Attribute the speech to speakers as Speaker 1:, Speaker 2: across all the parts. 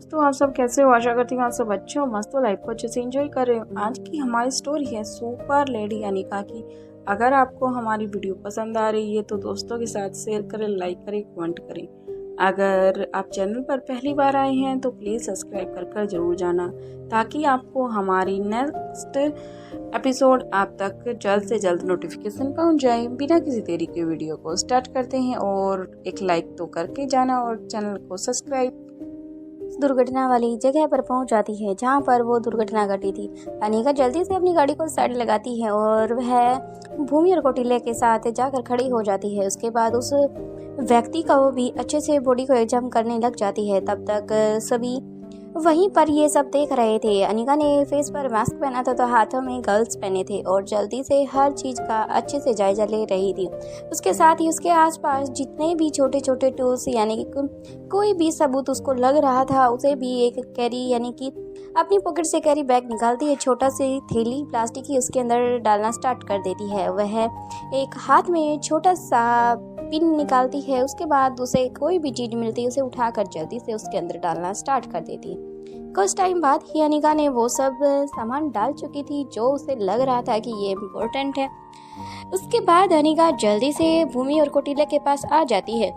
Speaker 1: दोस्तों, आप सब कैसे हो? आशा करती हूँ आप सब अच्छे हो, मस्त हो, लाइफ को अच्छे से एंजॉय कर रहे हो। आज की हमारी स्टोरी है सुपर लेडी अनिका की। अगर आपको हमारी वीडियो पसंद आ रही है तो दोस्तों के साथ शेयर करें, लाइक करें, कमेंट करें। अगर आप चैनल पर पहली बार आए हैं तो प्लीज़ सब्सक्राइब कर जरूर जाना, ताकि आपको हमारी नेक्स्ट एपिसोड आप तक जल्द से जल्द नोटिफिकेशन पहुंच जाए। बिना किसी देरी के वीडियो को स्टार्ट करते हैं और एक लाइक तो करके जाना और चैनल को सब्सक्राइब।
Speaker 2: दुर्घटना वाली जगह पर पहुंच जाती है जहां पर वो दुर्घटना घटी थी। अनिका जल्दी से अपनी गाड़ी को साइड लगाती है और वह भूमि और कौटिल्य के साथ जाकर खड़ी हो जाती है। उसके बाद उस व्यक्ति का वो भी अच्छे से बॉडी को एग्जाम करने लग जाती है। तब तक सभी वहीं पर ये सब देख रहे थे। अनिका ने फेस पर मास्क पहना था तो हाथों में ग्लव्स पहने थे और जल्दी से हर चीज़ का अच्छे से जायजा ले रही थी। उसके साथ ही उसके आसपास जितने भी छोटे छोटे टूल्स यानी कि कोई भी सबूत उसको लग रहा था उसे भी एक कैरी यानी कि अपनी पॉकेट से कैरी बैग निकालती है, छोटा सी थैली प्लास्टिक की उसके अंदर डालना स्टार्ट कर देती है। वह एक हाथ में छोटा सा पिन निकालती है। उसके बाद उसे कोई भी चीज़ मिलती है उसे उठाकर जल्दी से उसके अंदर डालना स्टार्ट कर देती है। कुछ टाइम बाद ही अनिका ने वो सब सामान डाल चुकी थी जो उसे लग रहा था कि ये इम्पोर्टेंट है। उसके बाद अनिका जल्दी से भूमि और कौटिल्य के पास आ जाती है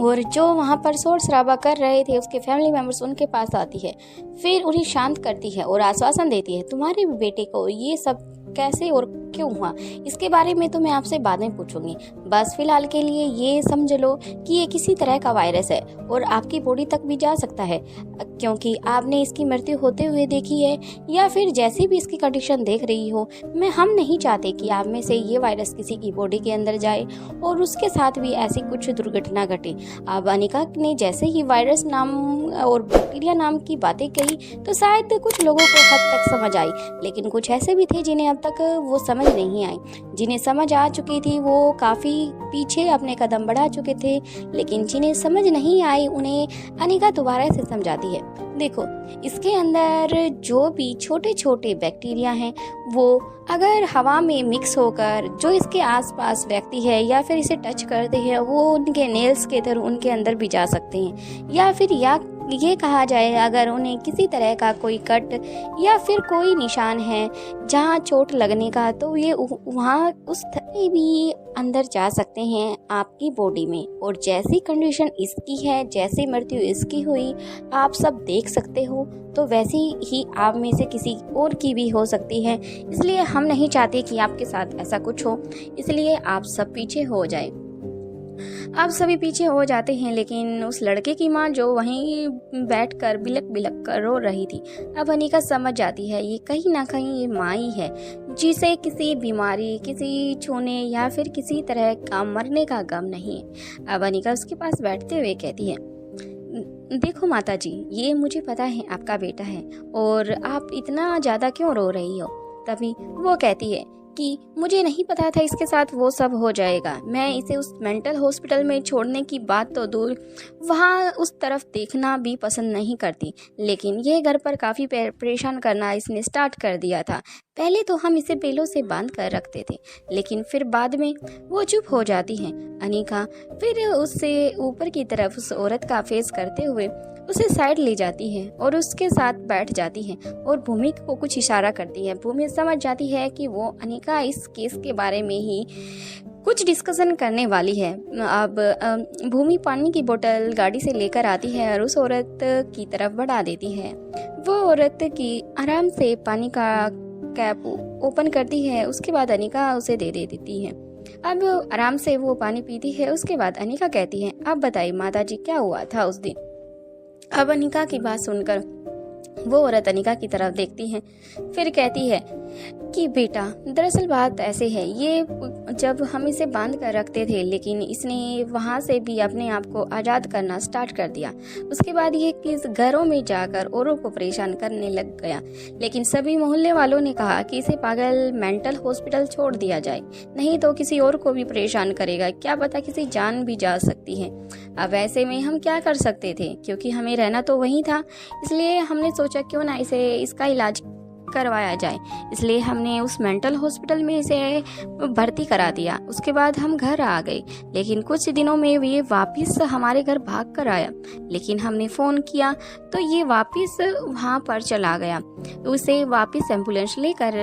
Speaker 2: और जो वहाँ पर शोर शराबा कर रहे थे उसके फैमिली मेम्बर्स उनके पास आती है। फिर उन्हें शांत करती है और आश्वासन देती है, तुम्हारे बेटे को ये सब कैसे और क्यों हुआ इसके बारे में तो मैं आपसे बाद में पूछूंगी। बस फिलहाल के लिए ये समझ लो कि ये किसी तरह का वायरस है और आपकी बॉडी तक भी जा सकता है, क्योंकि आपने इसकी मृत्यु होते हुए देखी है या फिर जैसी भी इसकी कंडीशन देख रही हो। हम नहीं चाहते कि आप में से ये वायरस किसी की बॉडी के अंदर जाए और उसके साथ भी ऐसी कुछ दुर्घटना घटे। अब अनिका ने जैसे ही वायरस नाम और बैक्टीरिया नाम की बातें कही तो शायद कुछ लोगों को हद तक समझ आई, लेकिन कुछ ऐसे भी थे जिन्हें अब तक वो समझ नहीं आई। जिन्हें समझ आ चुकी थी वो काफ़ी पीछे अपने कदम बढ़ा चुके थे, लेकिन जिन्हें समझ नहीं आई उन्हें अनिका दोबारा से समझाती है, देखो इसके अंदर जो भी छोटे छोटे बैक्टीरिया हैं वो अगर हवा में मिक्स होकर जो इसके आसपास व्यक्ति है या फिर इसे टच करते हैं वो उनके नेल्स के थ्रू उनके अंदर भी जा सकते हैं, या फिर ये कहा जाए अगर उन्हें किसी तरह का कोई कट या फिर कोई निशान है जहाँ चोट लगने का तो ये वहाँ उस तरह भी अंदर जा सकते हैं आपकी बॉडी में। और जैसी कंडीशन इसकी है, जैसी मृत्यु इसकी हुई आप सब देख सकते हो, तो वैसी ही आप में से किसी और की भी हो सकती है। इसलिए हम नहीं चाहते कि आपके साथ ऐसा कुछ हो, इसलिए आप सब पीछे हो जाए। अब सभी पीछे हो जाते हैं, लेकिन उस लड़के की माँ जो वहीं बैठकर बिलक बिलक कर रो रही थी, अब अनिका समझ जाती है ये कहीं ना कहीं ये माँ ही है जिसे किसी बीमारी, किसी छूने या फिर किसी तरह का मरने का गम नहीं है। अब अनिका उसके पास बैठते हुए कहती है, देखो माता जी, ये मुझे पता है आपका बेटा है और आप इतना ज़्यादा क्यों रो रही हो। तभी वो कहती है कि मुझे नहीं पता था इसके साथ वो सब हो जाएगा। मैं इसे उस मेंटल हॉस्पिटल में छोड़ने की बात तो दूर, वहाँ उस तरफ देखना भी पसंद नहीं करती, लेकिन ये घर पर काफ़ी परेशान करना इसने स्टार्ट कर दिया था। पहले तो हम इसे बेलों से बांध कर रखते थे, लेकिन फिर बाद में वो चुप हो जाती है। अनिका फिर उससे ऊपर की तरफ उस औरत का फेस करते हुए उसे साइड ले जाती है और उसके साथ बैठ जाती है और भूमि को कुछ इशारा करती है। भूमि समझ जाती है कि वो अनिका इस केस के बारे में ही कुछ डिस्कशन करने वाली है। अब भूमि पानी की बोतल गाड़ी से लेकर आती है और उस औरत की तरफ बढ़ा देती है। वो औरत की आराम से पानी का कैप ओपन करती है, उसके बाद अनिका उसे दे देती है। अब आराम से वो पानी पीती है। उसके बाद अनिका कहती है, अब बताइए माताजी क्या हुआ था उस दिन। अब अनिका की बात सुनकर वो औरत अनिका की तरफ देखती है, फिर कहती है कि बेटा दरअसल बात ऐसे है, ये जब हम इसे बांध कर रखते थे लेकिन इसने वहाँ से भी अपने आप को आज़ाद करना स्टार्ट कर दिया। उसके बाद ये किस घरों में जाकर औरों को परेशान करने लग गया, लेकिन सभी मोहल्ले वालों ने कहा कि इसे पागल मेंटल हॉस्पिटल छोड़ दिया जाए, नहीं तो किसी और को भी परेशान करेगा, क्या पता किसी जान भी जा सकती है। अब ऐसे में हम क्या कर सकते थे, क्योंकि हमें रहना तो वहीं था, इसलिए हमने सोचा क्यों ना इसे इसका इलाज करवाया जाए, इसलिए हमने उस मेंटल हॉस्पिटल में इसे भर्ती करा दिया। उसके बाद हम घर आ गए, लेकिन कुछ दिनों में ये वापस हमारे घर भाग कर आया। लेकिन हमने फ़ोन किया तो ये वापस वहाँ पर चला गया, तो उसे वापस एम्बुलेंस लेकर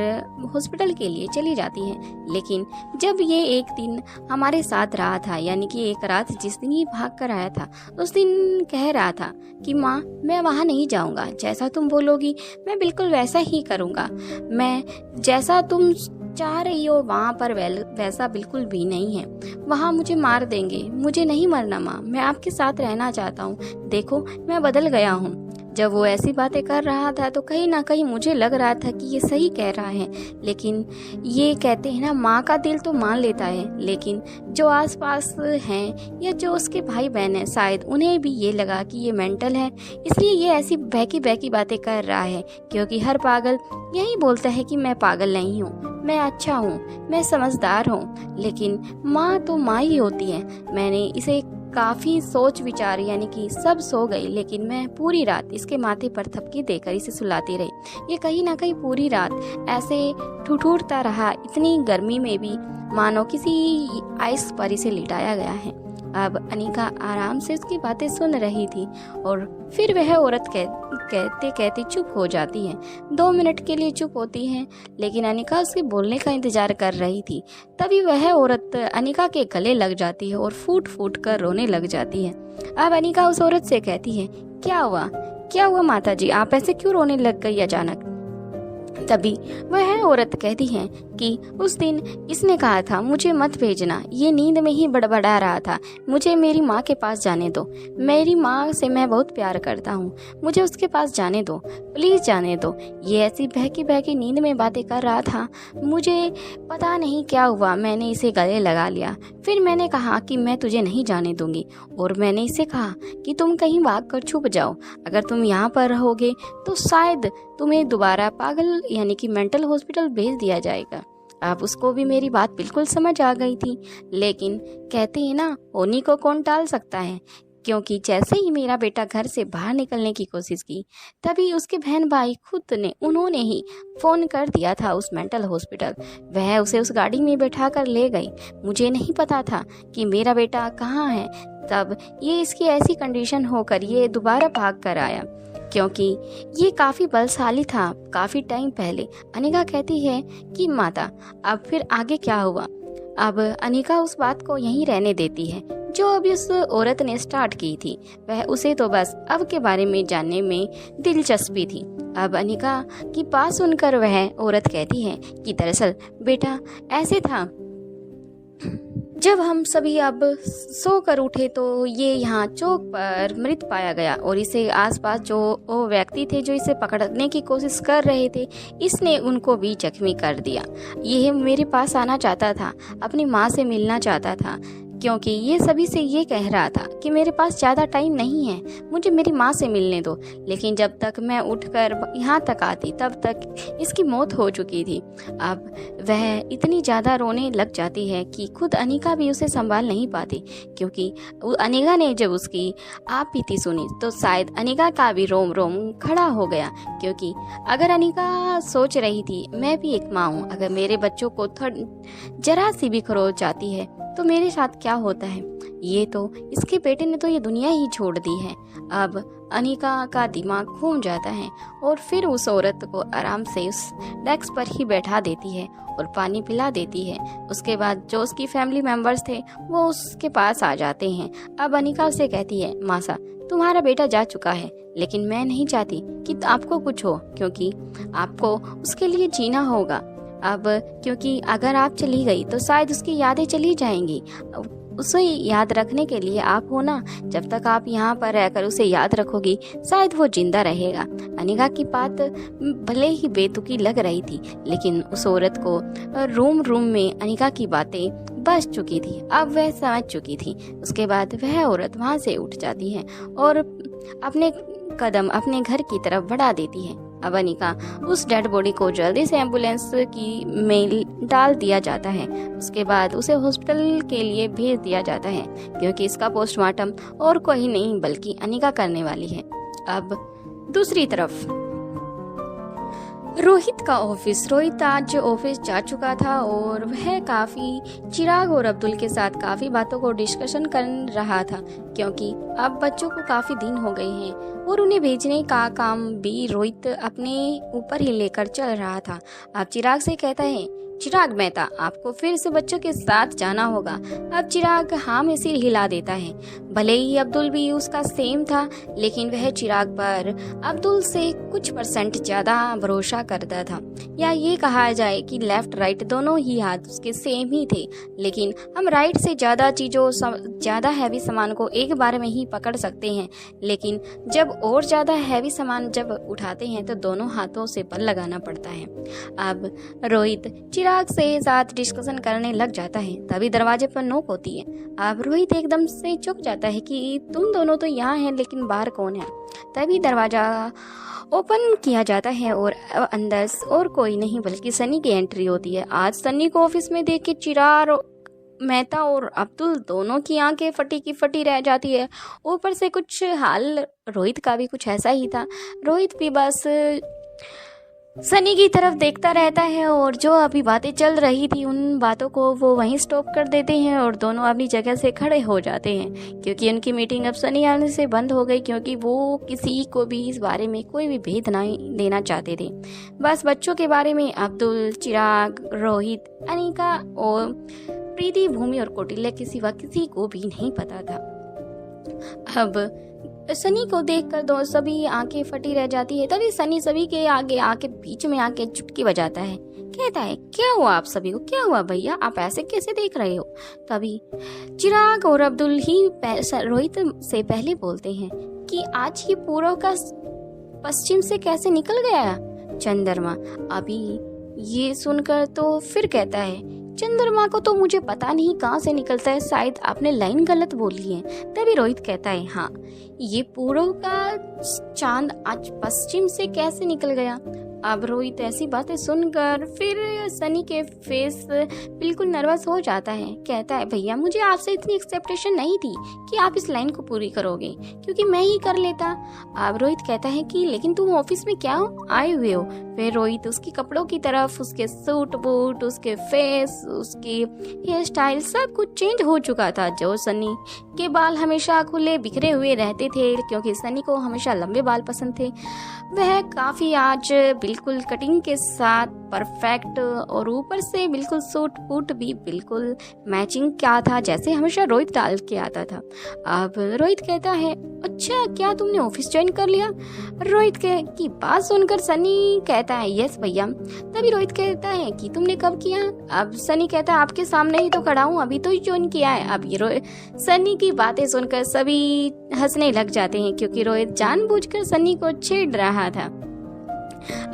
Speaker 2: हॉस्पिटल के लिए चली जाती है। लेकिन जब ये एक दिन हमारे साथ रहा था, यानी कि एक रात जिस दिन ये भाग कर आया था, उस दिन कह रहा था कि माँ मैं वहाँ नहीं जाऊँगा, जैसा तुम बोलोगी मैं बिल्कुल वैसा ही करूँगा, मैं जैसा तुम चाह रही हो वहाँ पर वैसा बिल्कुल भी नहीं है, वहाँ मुझे मार देंगे, मुझे नहीं मरना माँ, मैं आपके साथ रहना चाहता हूँ, देखो मैं बदल गया हूँ। जब वो ऐसी बातें कर रहा था तो कहीं ना कहीं मुझे लग रहा था कि ये सही कह रहा है, लेकिन ये कहते हैं ना, माँ का दिल तो मान लेता है, लेकिन जो आसपास हैं या जो उसके भाई बहन हैं शायद उन्हें भी ये लगा कि ये मेंटल है, इसलिए ये ऐसी बहकी बहकी बातें कर रहा है। क्योंकि हर पागल यही बोलता है कि मैं पागल नहीं हूँ, मैं अच्छा हूँ, मैं समझदार हूँ, लेकिन माँ तो माँ ही होती है। मैंने इसे काफ़ी सोच विचार, यानी कि सब सो गई, लेकिन मैं पूरी रात इसके माथे पर थपकी देकर इसे सुलाती रही। ये कहीं ना कहीं पूरी रात ऐसे ठुठुरता रहा, इतनी गर्मी में भी मानो किसी आइस पर इसे लिटाया गया है। अब अनिका आराम से उसकी बातें सुन रही थी और फिर वह औरत कहते कहते चुप हो जाती है। 2 मिनट के लिए चुप होती है, लेकिन अनिका उसके बोलने का इंतजार कर रही थी। तभी वह औरत अनिका के गले लग जाती है और फूट फूट कर रोने लग जाती है। अब अनिका उस औरत से कहती है, क्या हुआ माता जी, आप ऐसे क्यों रोने लग गई अचानक? तभी वह औरत कहती है कि उस दिन इसने कहा था मुझे मत भेजना, ये नींद में ही बड़बड़ा रहा था, मुझे मेरी माँ के पास जाने दो, मेरी माँ से मैं बहुत प्यार करता हूँ, मुझे उसके पास जाने दो, प्लीज़ जाने दो। ये ऐसी बहकी बहकी नींद में बातें कर रहा था, मुझे पता नहीं क्या हुआ, मैंने इसे गले लगा लिया। फिर मैंने कहा कि मैं तुझे नहीं जाने दूंगी, और मैंने इसे कहा कि तुम कहीं भाग कर छुप जाओ, अगर तुम यहाँ पर रहोगे तो शायद तुम्हें दोबारा पागल यानी कि मेंटल हॉस्पिटल भेज दिया जाएगा। अब उसको भी मेरी बात बिल्कुल समझ आ गई थी, लेकिन कहते हैं ना, होनी को कौन टाल सकता है। क्योंकि जैसे ही मेरा बेटा घर से बाहर निकलने की कोशिश की, तभी उसके बहन भाई उन्होंने ही फ़ोन कर दिया था उस मेंटल हॉस्पिटल। वह उसे उस गाड़ी में बैठा कर ले गई। मुझे नहीं पता था कि मेरा बेटा कहाँ है, तब ये इसकी ऐसी कंडीशन होकर ये दोबारा भाग कर आया, क्योंकि ये काफ़ी बलशाली था काफ़ी टाइम पहले। अनिका कहती है कि माता अब फिर आगे क्या हुआ? अब अनिका उस बात को यहीं रहने देती है जो अभी उस औरत ने स्टार्ट की थी। वह उसे तो बस अब के बारे में जानने में दिलचस्पी थी। अब अनिका की बात सुनकर वह औरत कहती है कि दरअसल बेटा ऐसे था, जब हम सभी अब सो कर उठे तो ये यहाँ चौक पर मृत पाया गया, और इसे आसपास जो वो व्यक्ति थे जो इसे पकड़ने की कोशिश कर रहे थे, इसने उनको भी जख्मी कर दिया। यह मेरे पास आना चाहता था, अपनी माँ से मिलना चाहता था, क्योंकि ये सभी से ये कह रहा था कि मेरे पास ज़्यादा टाइम नहीं है, मुझे मेरी माँ से मिलने दो। लेकिन जब तक मैं उठकर यहाँ तक आती तब तक इसकी मौत हो चुकी थी। अब वह इतनी ज़्यादा रोने लग जाती है कि खुद अनिका भी उसे संभाल नहीं पाती, क्योंकि अनिका ने जब उसकी आप बीती सुनी तो शायद अनिका का भी रोम रोम खड़ा हो गया। क्योंकि अगर अनिका सोच रही थी, मैं भी एक माँ हूँ, अगर मेरे बच्चों को जरा सी भी खरोच जाती है तो मेरे साथ क्या होता है। ये तो इसके बेटे ने तो ये दुनिया ही छोड़ दी है। अब अनिका का दिमाग घूम जाता है और फिर उस औरत को आराम से उस डेस्क पर ही बैठा देती है और पानी पिला देती है। उसके बाद जो उसकी फैमिली मेंबर्स थे वो उसके पास आ जाते हैं। अब अनिका उसे कहती है, मासा तुम्हारा बेटा जा चुका है, लेकिन मैं नहीं चाहती कि आपको कुछ हो, क्योंकि आपको उसके लिए जीना होगा। अब क्योंकि अगर आप चली गई तो शायद उसकी यादें चली जाएंगी, उसे याद रखने के लिए आप हो ना। जब तक आप यहाँ पर रहकर उसे याद रखोगी शायद वो जिंदा रहेगा। अनिका की बात भले ही बेतुकी लग रही थी, लेकिन उस औरत को रूम में अनिका की बातें बस चुकी थी, अब वह समझ चुकी थी। उसके बाद वह औरत वहाँ से उठ जाती है और अपने कदम अपने घर की तरफ बढ़ा देती है। अब अनिका उस डेड बॉडी को जल्दी से एम्बुलेंस की में डाल दिया जाता है। उसके बाद उसे हॉस्पिटल के लिए भेज दिया जाता है, क्योंकि इसका पोस्टमार्टम और कोई नहीं बल्कि अनिका करने वाली है। अब दूसरी तरफ रोहित का ऑफिस। रोहित आज ऑफिस जा चुका था और वह काफ़ी चिराग और अब्दुल के साथ काफ़ी बातों को डिस्कशन कर रहा था, क्योंकि अब बच्चों को काफ़ी दिन हो गए हैं और उन्हें भेजने का काम भी रोहित अपने ऊपर ही लेकर चल रहा था। अब चिराग से कहता है, चिराग मेहता, आपको फिर से बच्चों के साथ जाना होगा। अब चिराग हाँ में सिर हिला देता है। भले ही अब्दुल भी उसका सेम था, लेकिन वह चिराग पर अब्दुल से कुछ परसेंट ज़्यादा भरोसा करता था, या ये कहा जाए कि लेफ्ट राइट दोनों ही हाथ उसके सेम ही थे। लेकिन हम राइट से ज़्यादा चीज़ों ज़्यादा हैवी सामान को एक बार में ही पकड़ सकते हैं, लेकिन जब और ज़्यादा हैवी सामान जब उठाते हैं तो दोनों हाथों से बल लगाना पड़ता है। अब रोहित चिराग से साथ डिस्कशन करने लग जाता है, तभी दरवाजे पर नोक होती है। अब रोहित एकदम से चुप जाता है कि तुम दोनों तो यहाँ हैं, लेकिन बाहर कौन है। तभी दरवाजा ओपन किया जाता है और अंदर और कोई नहीं बल्कि सनी की एंट्री होती है। आज सनी को ऑफिस में देख के चिराग मेहता और अब्दुल दोनों की आंखें फटी की फटी रह जाती है। ऊपर से कुछ हाल रोहित का भी कुछ ऐसा ही था। रोहित भी बस सनी की तरफ देखता रहता है और जो अभी बातें चल रही थी उन बातों को वो वहीं स्टॉप कर देते हैं और दोनों अपनी जगह से खड़े हो जाते हैं, क्योंकि उनकी मीटिंग अब सनी आने से बंद हो गई, क्योंकि वो किसी को भी इस बारे में कोई भी भेद नहीं देना चाहते थे। बस बच्चों के बारे में अब्दुल, चिराग, रोहित, अनिका और प्रीति, भूमि और कौटिल्य के सिवा किसी को भी नहीं पता था। अब सनी को देखकर दो सभी आंखें फटी रह जाती है। तभी सनी सभी के आगे आके बीच में आके चुटकी बजाता है, कहता है, क्या हुआ आप सभी को, क्या हुआ भैया, आप ऐसे कैसे देख रहे हो। तभी चिराग और अब्दुल ही रोहित से पहले बोलते हैं कि आज ये पूर्व का पश्चिम से कैसे निकल गया चंद्रमा। अभी ये सुनकर तो फिर कहता है, चंद्रमा को तो मुझे पता नहीं कहाँ से निकलता है, शायद आपने लाइन गलत बोली है। तभी रोहित कहता है, हाँ, ये पूर्व का चांद आज पश्चिम से कैसे निकल गया। अब रोहित ऐसी बातें सुनकर फिर सनी के फेस बिल्कुल नर्वस हो जाता है। कहता है, भैया मुझे आपसे इतनी एक्सपेक्टेशन नहीं थी कि आप इस लाइन को पूरी करोगे, क्योंकि मैं ही कर लेता। अब रोहित कहता है कि लेकिन तुम ऑफिस में क्या आए हुए हो। फिर रोहित उसके कपड़ों की तरफ, उसके सूट बूट, उसके फेस, उसकी हेयर स्टाइल सब कुछ चेंज हो चुका था। जो सनी के बाल हमेशा खुले बिखरे हुए रहते थे, क्योंकि सनी को हमेशा लंबे बाल पसंद थे, वह काफ़ी आज बिल्कुल कटिंग के साथ परफेक्ट और ऊपर से बिल्कुल सूट बूट भी बिल्कुल मैचिंग क्या था, जैसे हमेशा रोहित डाल के आता था। अब रोहित कहता है, अच्छा क्या तुमने ऑफिस ज्वाइन कर लिया। रोहित की बात सुनकर सनी कहता है, यस भैया। तभी रोहित कहता है कि तुमने कब किया। अब सनी कहता है, आपके सामने ही तो खड़ा हूँ, अभी तो ही ज्वाइन किया है। अब ये सनी की बातें सुनकर सभी हंसने लग जाते हैं, क्योंकि रोहित जानबूझकर सनी को छेड़ रहा था।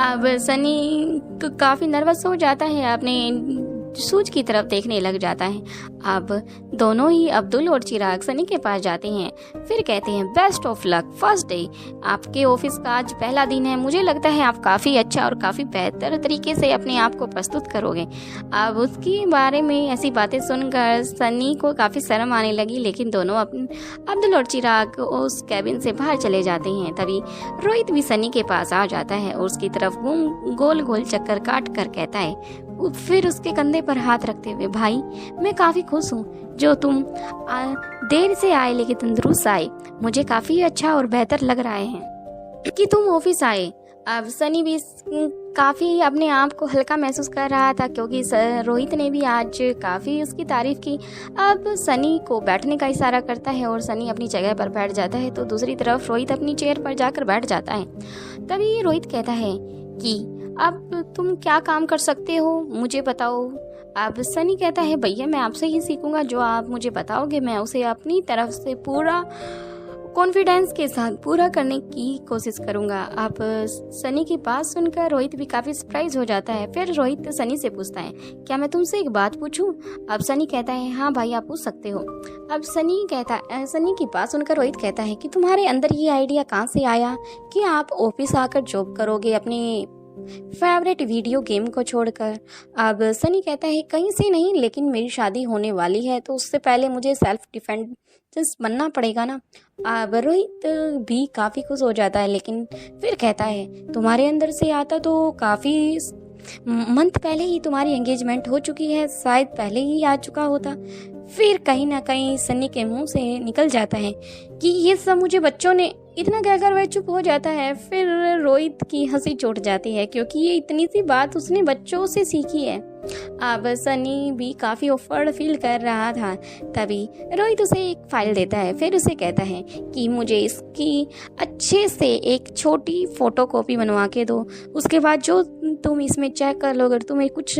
Speaker 2: अब सनी काफी नर्वस हो जाता है, अपने सूज की तरफ देखने लग जाता है। अब दोनों ही अब्दुल और चिराग सनी के पास जाते हैं, फिर कहते हैं, best of luck, first day, आपके ऑफिस का आज पहला दिन है, मुझे लगता है आप काफ़ी अच्छा और काफ़ी बेहतर तरीके से अपने आप को प्रस्तुत करोगे। अब उसके बारे में ऐसी बातें सुनकर सनी को काफ़ी शर्म आने लगी, लेकिन दोनों अब्दुल और चिराग उस कैबिन से बाहर चले जाते हैं। तभी रोहित भी सनी के पास आ जाता है और उसकी तरफ गोल गोल चक्कर काट कर कहता है, फिर उसके कंधे पर हाथ रखते हुए, भाई मैं काफ़ी खुश हूँ जो तुम देर से आए लेकिन तंदुरुस्त आए, मुझे काफ़ी अच्छा और बेहतर लग रहा है कि तुम ऑफिस आए। अब सनी भी काफ़ी अपने आप को हल्का महसूस कर रहा था, क्योंकि रोहित ने भी आज काफ़ी उसकी तारीफ की। अब सनी को बैठने का इशारा करता है और सनी अपनी जगह पर बैठ जाता है, तो दूसरी तरफ रोहित अपनी चेयर पर जाकर बैठ जाता है। तभी रोहित कहता है कि अब तुम क्या काम कर सकते हो मुझे बताओ। अब सनी कहता है, भैया मैं आपसे ही सीखूंगा, जो आप मुझे बताओगे मैं उसे अपनी तरफ से पूरा कॉन्फिडेंस के साथ पूरा करने की कोशिश करूंगा। अब सनी की बात सुनकर रोहित भी काफ़ी सरप्राइज हो जाता है। फिर रोहित सनी से पूछता है, क्या मैं तुमसे एक बात पूछूं। अब सनी कहता है, हाँ भाई आप पूछ सकते हो। अब सनी की बात सुनकर रोहित कहता है कि तुम्हारे अंदर ये आइडिया कहाँ से आया कि आप ऑफिस आकर जॉब करोगे, अपने फेवरेट वीडियो गेम को छोड़कर। अब सनी कहता है कहीं से नहीं, लेकिन मेरी शादी होने वाली है तो उससे पहले मुझे सेल्फ डिफेंस बनना पड़ेगा ना। अब रोहित भी काफ़ी खुश हो जाता है, लेकिन फिर कहता है तुम्हारे अंदर से आता तो काफ़ी मंथ पहले ही तुम्हारी एंगेजमेंट हो चुकी है, शायद पहले ही आ चुका होता। फिर कहीं ना कहीं सन्नी के मुंह से निकल जाता है कि ये सब मुझे बच्चों ने, इतना कहकर वह चुप हो जाता है। फिर रोहित की हंसी छूट जाती है क्योंकि ये इतनी सी बात उसने बच्चों से सीखी है। अब सनी भी काफ़ी ऑफर्ड फील कर रहा था, तभी रोहित उसे एक फाइल देता है। फिर उसे कहता है कि मुझे इसकी अच्छे से एक छोटी फ़ोटोकॉपी बनवा के दो, उसके बाद जो तुम इसमें चेक कर लो, अगर तुम्हें कुछ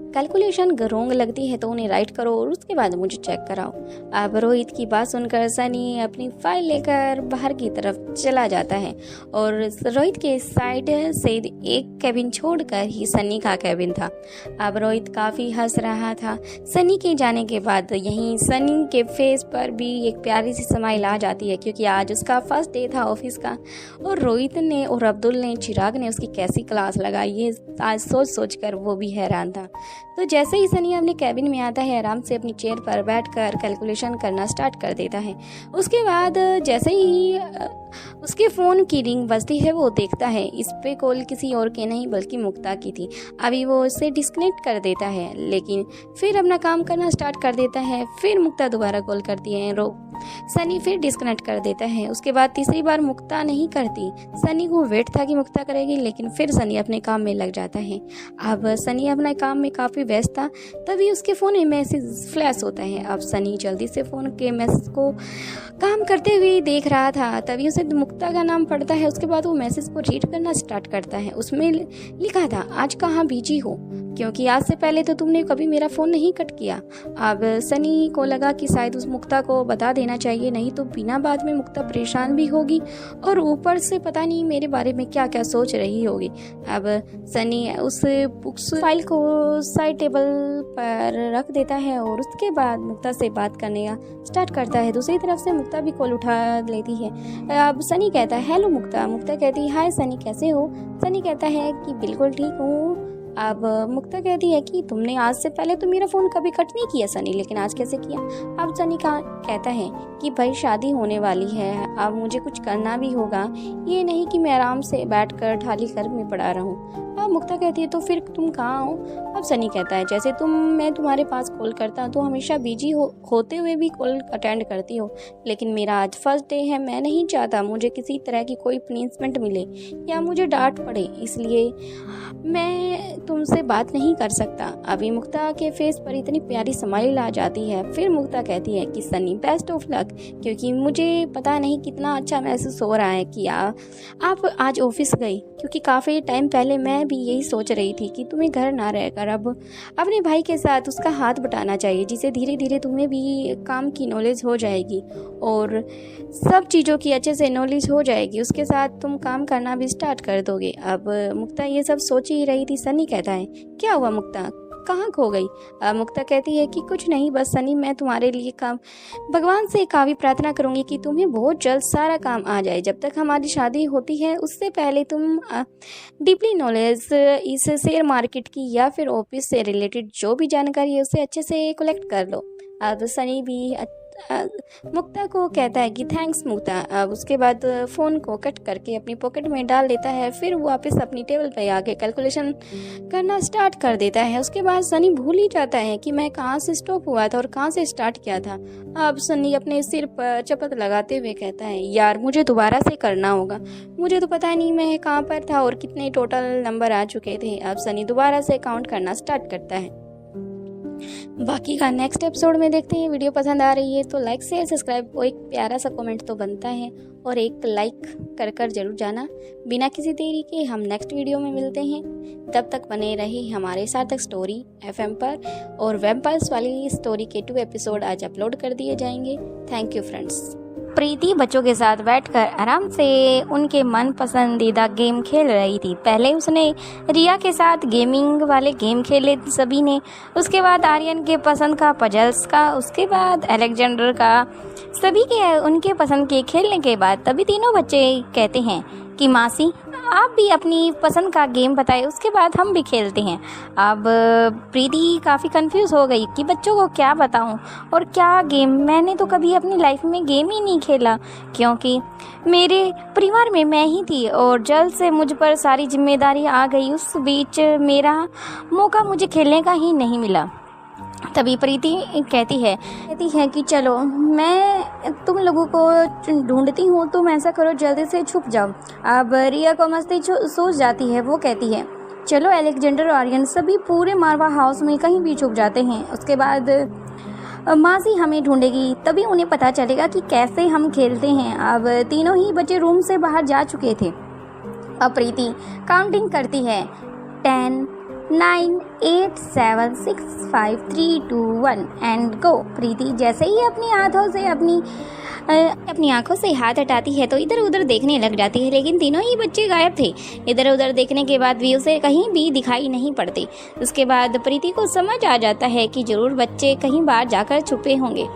Speaker 2: कैलकुलेशन रोंग लगती है तो उन्हें राइट करो और उसके बाद मुझे चेक कराओ। अब रोहित की बात सुनकर सनी अपनी फाइल लेकर बाहर की तरफ चला जाता है और रोहित के साइड से एक केबिन छोड़कर ही सनी का केबिन था। अब रोहित काफ़ी हंस रहा था। सनी के जाने के बाद यहीं सनी के फेस पर भी एक प्यारी सी स्माइल आ जाती है क्योंकि आज उसका फर्स्ट डे था ऑफिस का। और रोहित ने और अब्दुल ने, चिराग ने उसकी कैसी क्लास लगाई है आज सोच कर वो भी हैरान था। तो जैसे ही सनी अपने कैबिन में आता है, आराम से अपनी चेयर पर बैठकर कैलकुलेशन करना स्टार्ट कर देता है। उसके बाद जैसे ही उसके फ़ोन की रिंग बजती है, वो देखता है इस पे कॉल किसी और के नहीं बल्कि मुक्ता की थी। अभी वो उसे डिस्कनेक्ट कर देता है, लेकिन फिर अपना काम करना स्टार्ट कर देता है। फिर मुक्ता दोबारा कॉल करती है, सनी फिर डिस्कनेक्ट कर देता है। उसके बाद तीसरी बार मुक्ता नहीं करती। सनी को वेट था कि मुक्ता करेगी, लेकिन फिर सनी अपने काम में लग जाता है। अब सनी अपने काम में काफ़ी व्यस्त था, तभी उसके फ़ोन में मैसेज फ्लैश होता है। अब सनी जल्दी से फ़ोन के मैसेज को काम करते हुए देख रहा था, तभी उसे मुक्ता का नाम पड़ता है। उसके बाद वो मैसेज को रीड करना स्टार्ट करता है। उसमें लिखा था, आज कहाँ बिजी हो, क्योंकि आज से पहले तो तुमने कभी मेरा फ़ोन नहीं कट किया। अब सनी को लगा कि शायद उस मुक्ता को बता देना चाहिए, नहीं तो बिना बाद में मुक्ता परेशान भी होगी और ऊपर से पता नहीं मेरे बारे में क्या क्या सोच रही होगी। अब सनी उस बुक्स फाइल को साइड टेबल पर रख देता है और उसके बाद मुक्ता से बात करने का स्टार्ट करता है। दूसरी तरफ से मुक्ता भी कॉल उठा लेती है। अब सनी कहता है, हेलो मुक्ता। मुक्ता कहती है, हाय सनी, कैसे हो? सनी कहता है कि बिल्कुल ठीक हूँ। अब मुक्ता कहती है कि तुमने आज से पहले तो मेरा फ़ोन कभी कट नहीं किया सनी, लेकिन आज कैसे किया? अब सनी कहता है कि भाई शादी होने वाली है, अब मुझे कुछ करना भी होगा, ये नहीं कि मैं आराम से बैठकर ठाली घर में पड़ा रहूं। अब मुक्ता कहती है, तो फिर तुम कहाँ हो? अब सनी कहता है, जैसे मैं तुम्हारे पास कॉल करता हूँ तो हमेशा बिजी होते हुए भी कॉल अटेंड करती हो, लेकिन मेरा आज फर्स्ट डे है। मैं नहीं चाहता मुझे किसी तरह की कोई पनिशमेंट मिले या मुझे डांट पड़े, इसलिए मैं तुमसे बात नहीं कर सकता। अभी मुक्ता के फेस पर इतनी प्यारी स्माइल आ जाती है। फिर मुक्ता कहती है कि सनी बेस्ट ऑफ लक, क्योंकि मुझे पता नहीं कितना अच्छा महसूस हो रहा है कि आप आज ऑफिस गई, क्योंकि काफ़ी टाइम पहले मैं भी यही सोच रही थी कि तुम्हें घर ना रहकर अब अपने भाई के साथ उसका हाथ बटाना चाहिए, जिससे धीरे धीरे तुम्हें भी काम की नॉलेज हो जाएगी और सब चीज़ों की अच्छे से नॉलेज हो जाएगी। उसके साथ तुम काम करना भी स्टार्ट कर दोगे। अब मुक्ता ये सब सोच ही रही थी। सनी कहता है, क्या हुआ मुक्ता, कहाँ खो गई? मुक्ता कहती है कि कुछ नहीं, बस सनी मैं तुम्हारे लिए काम भगवान से काफ़ी प्रार्थना करूँगी कि तुम्हें बहुत जल्द सारा काम आ जाए। जब तक हमारी शादी होती है उससे पहले तुम डीपली नॉलेज इस शेयर मार्केट की या फिर ऑफिस से रिलेटेड जो भी जानकारी है उसे अच्छे से कलेक्ट कर लो। अब सनी भी मुक्ता को कहता है कि थैंक्स मुक्ता। अब उसके बाद फ़ोन को कट करके अपनी पॉकेट में डाल देता है। फिर वो वापस अपनी टेबल पर आके कैलकुलेशन करना स्टार्ट कर देता है। उसके बाद सनी भूल ही जाता है कि मैं कहाँ से स्टॉप हुआ था और कहाँ से स्टार्ट किया था। अब सनी अपने सिर पर चपत लगाते हुए कहता है, यार मुझे दोबारा से करना होगा, मुझे तो पता नहीं मैं कहाँ पर था और कितने टोटल नंबर आ चुके थे। अब सनी दोबारा से काउंट करना स्टार्ट करता है। बाकी का नेक्स्ट एपिसोड में देखते हैं। वीडियो पसंद आ रही है तो लाइक शेयर सब्सक्राइब, वो एक प्यारा सा कमेंट तो बनता है और एक लाइक कर जरूर जाना। बिना किसी देरी के हम नेक्स्ट वीडियो में मिलते हैं। तब तक बने रहे हमारे सार्थक स्टोरी FM पर, और वेम्पायर्स वाली स्टोरी के 2 एपिसोड आज अपलोड कर दिए जाएंगे। Thank you friends. प्रीति बच्चों के साथ बैठकर आराम से उनके मन पसंदीदा गेम खेल रही थी। पहले उसने रिया के साथ गेमिंग वाले गेम खेले सभी ने, उसके बाद आर्यन के पसंद का पजल्स का, उसके बाद अलेक्जेंडर का। सभी के उनके पसंद के खेलने के बाद तभी तीनों बच्चे कहते हैं कि मासी आप भी अपनी पसंद का गेम बताएं, उसके बाद हम भी खेलते हैं। अब प्रीति काफ़ी कंफ्यूज हो गई कि बच्चों को क्या बताऊं और क्या गेम। मैंने तो कभी अपनी लाइफ में गेम ही नहीं खेला, क्योंकि मेरे परिवार में मैं ही थी और जल्द से मुझ पर सारी जिम्मेदारी आ गई। उस बीच मेरा मौका मुझे खेलने का ही नहीं मिला। तभी प्रीति कहती है कि चलो मैं तुम लोगों को ढूंढती हूँ, तुम ऐसा करो जल्दी से छुप जाओ। अब रिया को मस्ती सोच जाती है। वो कहती है चलो अलेक्जेंडर और आर्यन सभी पूरे मारवा हाउस में कहीं भी छुप जाते हैं, उसके बाद मासी हमें ढूंढेगी, तभी उन्हें पता चलेगा कि कैसे हम खेलते हैं। अब तीनों ही बच्चे रूम से बाहर जा चुके थे। अब प्रीति काउंटिंग करती है 10, 9, 8, 7, 6, 5, 3, 2, 1 एंड गो। प्रीति जैसे ही अपनी आंखों से हाथ हटाती है तो इधर उधर देखने लग जाती है, लेकिन तीनों ही बच्चे गायब थे। इधर उधर देखने के बाद भी उसे कहीं भी दिखाई नहीं पड़ते। उसके बाद प्रीति को समझ आ जाता है कि जरूर बच्चे कहीं बाहर जाकर छुपे होंगे।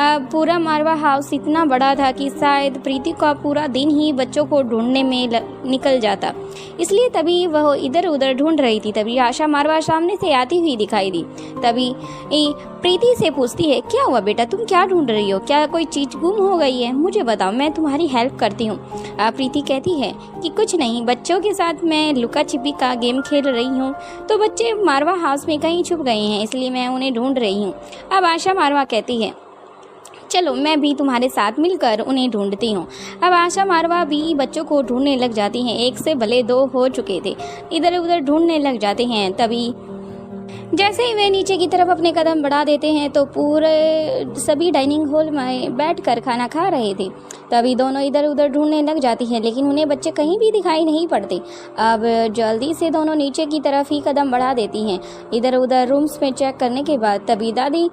Speaker 2: पूरा मारवा हाउस इतना बड़ा था कि शायद प्रीति का पूरा दिन ही बच्चों को ढूंढने में निकल जाता, इसलिए तभी वह इधर उधर ढूंढ रही थी। तभी आशा मारवा सामने से आती हुई दिखाई दी। तभी प्रीति से पूछती है क्या हुआ बेटा, तुम क्या ढूंढ रही हो? क्या कोई चीज गुम हो गई है? मुझे बताओ, मैं तुम्हारी हेल्प करती हूँ। प्रीति कहती है कि कुछ नहीं, बच्चों के साथ मैं लुका छिपी का गेम खेल रही हूँ, तो बच्चे मारवा हाउस में कहीं छुप गए हैं, इसलिए मैं उन्हें ढूंढ रही हूँ। अब आशा मारवा कहती है चलो मैं भी तुम्हारे साथ मिलकर उन्हें ढूंढती हूँ। अब आशा मारवा भी बच्चों को ढूंढने लग जाती हैं। एक से भले 2 हो चुके थे, इधर उधर ढूंढने लग जाते हैं। तभी जैसे ही वे नीचे की तरफ अपने कदम बढ़ा देते हैं तो पूरे सभी डाइनिंग हॉल में बैठकर खाना खा रहे थे। तभी दोनों इधर उधर ढूंढने लग जाती हैं, लेकिन उन्हें बच्चे कहीं भी दिखाई नहीं पड़ते। अब जल्दी से दोनों नीचे की तरफ ही कदम बढ़ा देती हैं, इधर उधर रूम्स में चेक करने के बाद। तभी दादी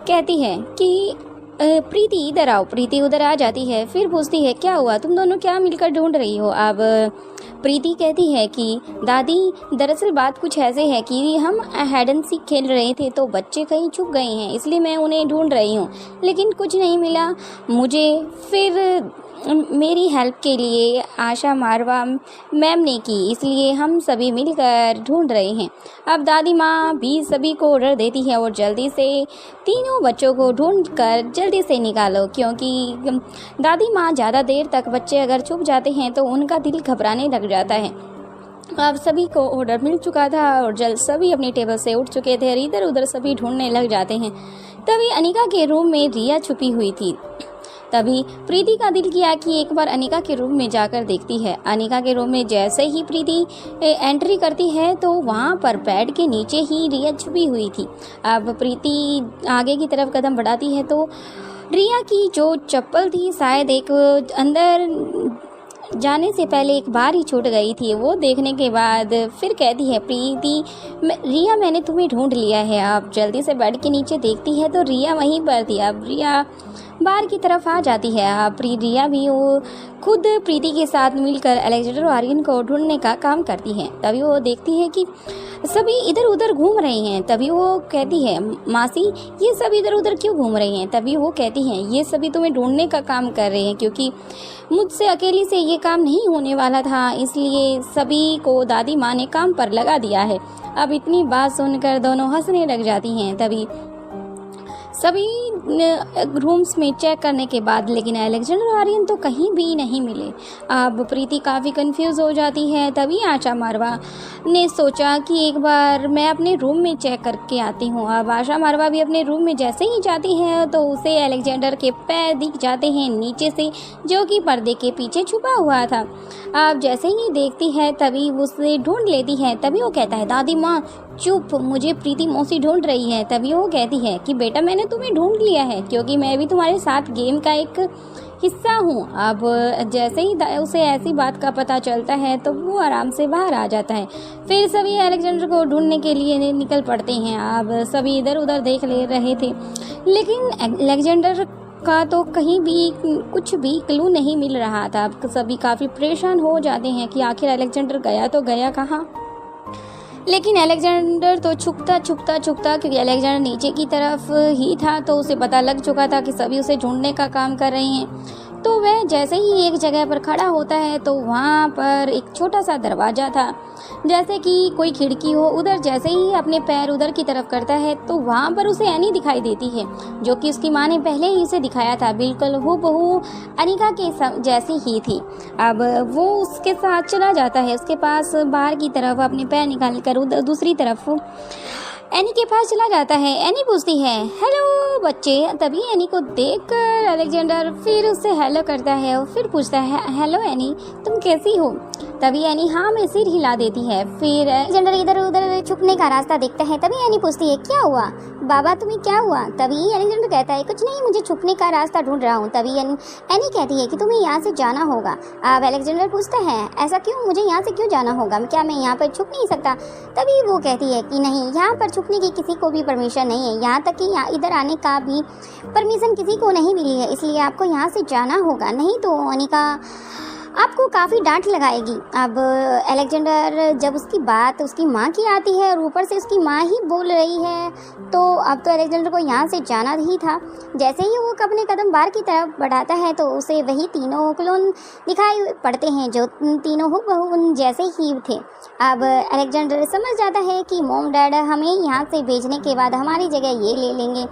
Speaker 2: कहती है कि प्रीति इधर आओ। प्रीति उधर आ जाती है, फिर पूछती है क्या हुआ, तुम दोनों क्या मिलकर ढूंढ रही हो? अब प्रीति कहती है कि दादी दरअसल बात कुछ ऐसे है कि हम हाइड एंड सीक खेल रहे थे तो बच्चे कहीं छुप गए हैं, इसलिए मैं उन्हें ढूंढ रही हूँ, लेकिन कुछ नहीं मिला मुझे। फिर मेरी हेल्प के लिए आशा मारवा मैम ने की, इसलिए हम सभी मिलकर ढूंढ रहे हैं। अब दादी माँ भी सभी को ऑर्डर देती है और जल्दी से तीनों बच्चों को ढूंढकर जल्दी से निकालो, क्योंकि दादी माँ ज़्यादा देर तक बच्चे अगर छुप जाते हैं तो उनका दिल घबराने लग जाता है। अब सभी को ऑर्डर मिल चुका था और जल्द सभी अपनी टेबल से उठ चुके थे और इधर उधर सभी ढूंढने लग जाते हैं। तभी अनिका के रूम में रिया छुपी हुई थी। तभी प्रीति का दिल किया कि एक बार अनिका के रूम में जाकर देखती है। अनिका के रूम में जैसे ही प्रीति एंट्री करती है तो वहाँ पर बेड के नीचे ही रिया छुपी हुई थी। अब प्रीति आगे की तरफ कदम बढ़ाती है तो रिया की जो चप्पल थी शायद एक अंदर जाने से पहले एक बार ही छूट गई थी। वो देखने के बाद फिर कहती है प्रीति रिया मैंने तुम्हें ढूंढ लिया है। आप जल्दी से बेड के नीचे देखती है तो रिया वहीं पर थी। अब रिया बाहर की तरफ आ जाती है। अब रिया भी वो खुद प्रीति के साथ मिलकर अलेक्जेंडर और आर्यन को ढूंढने का काम करती है। तभी वो देखती है कि सभी इधर उधर घूम रहे हैं। तभी वो कहती है मासी ये सब इधर उधर क्यों घूम रहे हैं? तभी वो कहती हैं ये सभी तुम्हें ढूंढने का काम कर रहे हैं, क्योंकि मुझसे अकेली से ये काम नहीं होने वाला था, इसलिए सभी को दादी माँ ने काम पर लगा दिया है। अब इतनी बात सुनकर दोनों हंसने लग जाती हैं। तभी सभी रूम्स में चेक करने के बाद लेकिन अलेक्जेंडर और आर्यन तो कहीं भी नहीं मिले। अब प्रीति काफ़ी कंफ्यूज हो जाती है। तभी आशा मारवा ने सोचा कि एक बार मैं अपने रूम में चेक करके आती हूँ। अब आशा मारवा भी अपने रूम में जैसे ही जाती है तो उसे अलेक्जेंडर के पैर दिख जाते हैं नीचे से, जो कि पर्दे के पीछे छुपा हुआ था। अब जैसे ही देखती है तभी उसे ढूंढ लेती है। तभी वो कहता है दादी माँ चुप, मुझे प्रीति मौसी ढूंढ रही है। तभी वो कहती है कि बेटा मैंने तुम्हें ढूंढ लिया है, क्योंकि मैं भी तुम्हारे साथ गेम का एक हिस्सा हूँ। अब जैसे ही उसे ऐसी बात का पता चलता है तो वो आराम से बाहर आ जाता है। फिर सभी अलेक्जेंडर को ढूंढने के लिए निकल पड़ते हैं। अब सभी इधर उधर देख ले रहे थे, लेकिन अलेक्जेंडर का तो कहीं भी कुछ भी क्लू नहीं मिल रहा था। अब सभी काफ़ी परेशान हो जाते हैं कि आखिर अलेक्जेंडर गया तो गया कहाँ। लेकिन अलेक्जेंडर तो छुपता क्योंकि अलेक्जेंडर नीचे की तरफ ही था तो उसे पता लग चुका था कि सभी उसे ढूंढने का काम कर रहे हैं। तो वह जैसे ही एक जगह पर खड़ा होता है तो वहाँ पर एक छोटा सा दरवाज़ा था, जैसे कि कोई खिड़की हो। उधर जैसे ही अपने पैर उधर की तरफ करता है तो वहाँ पर उसे एनी दिखाई देती है, जो कि उसकी माँ ने पहले ही उसे दिखाया था, बिल्कुल हूबहू अनिका के जैसी ही थी। अब वो उसके साथ चला जाता है, उसके पास बाहर की तरफ अपने पैर निकाल कर उधर दूसरी तरफ एनी के पास चला जाता है। एनी पूछती है हेलो बच्चे। तभी एनी को देखकर अलेक्जेंडर फिर उससे हेलो करता है और फिर पूछता है हेलो एनी, तुम कैसी हो। तभी एनी हाँ में सिर हिला देती है। फिर अलेक्जेंडर इधर उधर छुपने का रास्ता देखता है। तभी एनी पूछती है क्या हुआ बाबा, तुम्हें क्या हुआ। तभी अलेक्जेंडर कहता है कुछ नहीं, मुझे छुपने का रास्ता ढूंढ रहा हूँ। तभी एनी कहती है कि तुम्हें यहाँ से जाना होगा। अब अलेक्जेंडर पूछता है ऐसा क्यों, मुझे यहाँ से क्यों जाना होगा, क्या मैं यहाँ पर छुप नहीं सकता। तभी वो कहती है कि नहीं, यहाँ पर छुपने की किसी को भी परमिशन नहीं है, यहाँ तक कि इधर आने का भी परमिशन किसी को नहीं मिली है, इसलिए आपको यहाँ से जाना होगा, नहीं तो अनिका आपको काफ़ी डांट लगाएगी। अब अलेक्जेंडर जब उसकी बात उसकी माँ की आती है और ऊपर से उसकी माँ ही बोल रही है, तो अब तो अलेक्जेंडर को यहाँ से जाना ही था। जैसे ही वो अपने कदम बाहर की तरफ बढ़ाता है तो उसे वही तीनों क्लोन दिखाई पड़ते हैं, जो तीनों हूबहू जैसे ही थे। अब अलेक्जेंडर समझ जाता है कि मॉम डैड हमें यहाँ से भेजने के बाद हमारी जगह ये ले लेंगे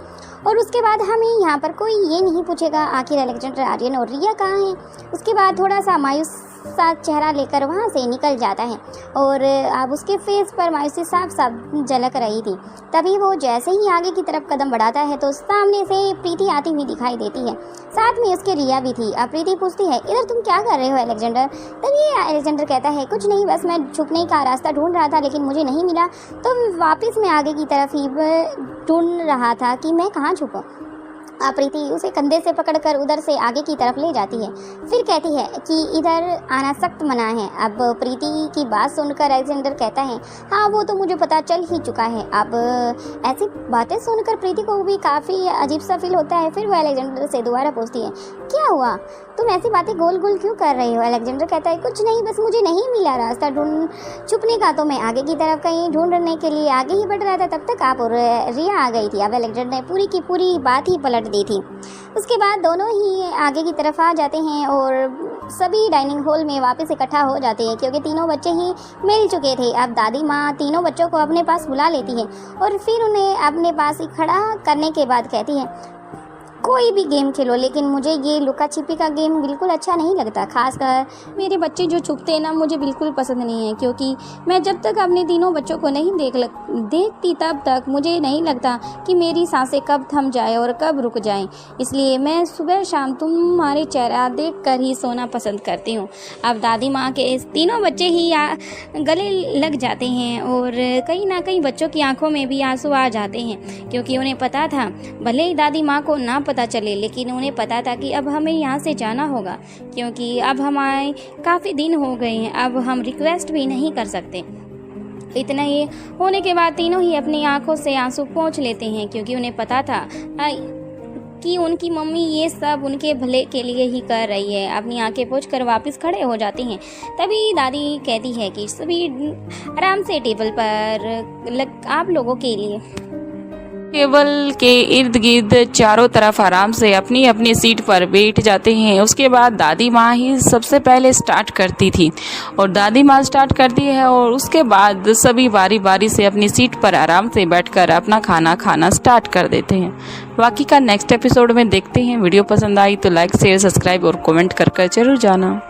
Speaker 2: और उसके बाद हमें यहाँ पर कोई ये नहीं पूछेगा आखिर अलेक्जेंडर, आर्यन और रिया कहाँ हैं। उसके बाद थोड़ा सा मायूस सा चेहरा लेकर वहाँ से निकल जाता है और अब उसके फेस पर मायूसी साफ साफ झलक रही थी। तभी वो जैसे ही आगे की तरफ कदम बढ़ाता है तो सामने से प्रीति आती हुई दिखाई देती है, साथ में उसके रिया भी थी। अब प्रीति पूछती है इधर तुम क्या कर रहे हो अलेक्जेंडर। तभी अलेक्जेंडर कहता है कुछ नहीं, बस मैं छुपने का रास्ता ढूंढ रहा था लेकिन मुझे नहीं मिला, तो वापस मैं आगे की तरफ ही ढूंढ रहा था कि मैं कहाँ छुपूं। प्रीति उसे कंधे से पकड़कर उधर से आगे की तरफ ले जाती है, फिर कहती है कि इधर आना सख्त मना है। अब प्रीति की बात सुनकर अलेक्जेंडर कहता है हाँ वो तो मुझे पता चल ही चुका है। अब ऐसी बातें सुनकर प्रीति को भी काफ़ी अजीब सा फील होता है। फिर वो अलेक्जेंडर से दोबारा पूछती है क्या हुआ, तुम ऐसी बातें गोल गोल क्यों कर रहे हो। अलेक्जेंडर कहता है कुछ नहीं, बस मुझे नहीं मिला रास्ता छुपने का, तो मैं आगे की तरफ कहीं ढूंढने के लिए आगे ही बढ़ रहा था, तब तक आप और रिया आ गई थी। अब अलेक्जेंडर ने पूरी की पूरी बात ही पलट दी थी। उसके बाद दोनों ही आगे की तरफ आ जाते हैं और सभी डाइनिंग हॉल में वापस इकट्ठा हो जाते हैं, क्योंकि तीनों बच्चे ही मिल चुके थे। अब दादी माँ तीनों बच्चों को अपने पास बुला लेती है और फिर उन्हें अपने पास ही खड़ा करने के बाद कहती है कोई भी गेम खेलो, लेकिन मुझे ये लुका छिपी का गेम बिल्कुल अच्छा नहीं लगता। खासकर मेरे बच्चे जो छुपते हैं ना, मुझे बिल्कुल पसंद नहीं है, क्योंकि मैं जब तक अपने तीनों बच्चों को नहीं देखती तब तक मुझे नहीं लगता कि मेरी सांसें कब थम जाए और कब रुक जाएं। इसलिए मैं सुबह शाम तुम्हारे चेहरा देख कर ही सोना पसंद करती हूँ। अब दादी माँ के तीनों बच्चे ही गले लग जाते हैं और कहीं ना कहीं बच्चों की आंखों में भी आंसू आ जाते हैं, क्योंकि उन्हें पता था, भले ही दादी माँ को ना पता चले, लेकिन उन्हें पता था कि अब हमें यहाँ से जाना होगा, क्योंकि अब हमारे काफ़ी दिन हो गए हैं, अब हम रिक्वेस्ट भी नहीं कर सकते। इतना ही होने के बाद तीनों ही अपनी आंखों से आंसू पोंछ लेते हैं, क्योंकि उन्हें पता था कि उनकी मम्मी ये सब उनके भले के लिए ही कर रही है। अपनी आंखें पोंछ कर वापस खड़े हो जाते हैं। तभी दादी कहती है कि सभी आराम से टेबल पर आप लोगों के लिए
Speaker 1: टेबल के इर्द गिर्द चारों तरफ आराम से अपनी अपनी सीट पर बैठ जाते हैं। उसके बाद दादी माँ ही सबसे पहले स्टार्ट करती थी और दादी माँ स्टार्ट करती है और उसके बाद सभी बारी बारी से अपनी सीट पर आराम से बैठकर अपना खाना खाना स्टार्ट कर देते हैं। बाकी का नेक्स्ट एपिसोड में देखते हैं। वीडियो पसंद आई तो लाइक शेयर सब्सक्राइब और कमेंट कर जरूर जाना।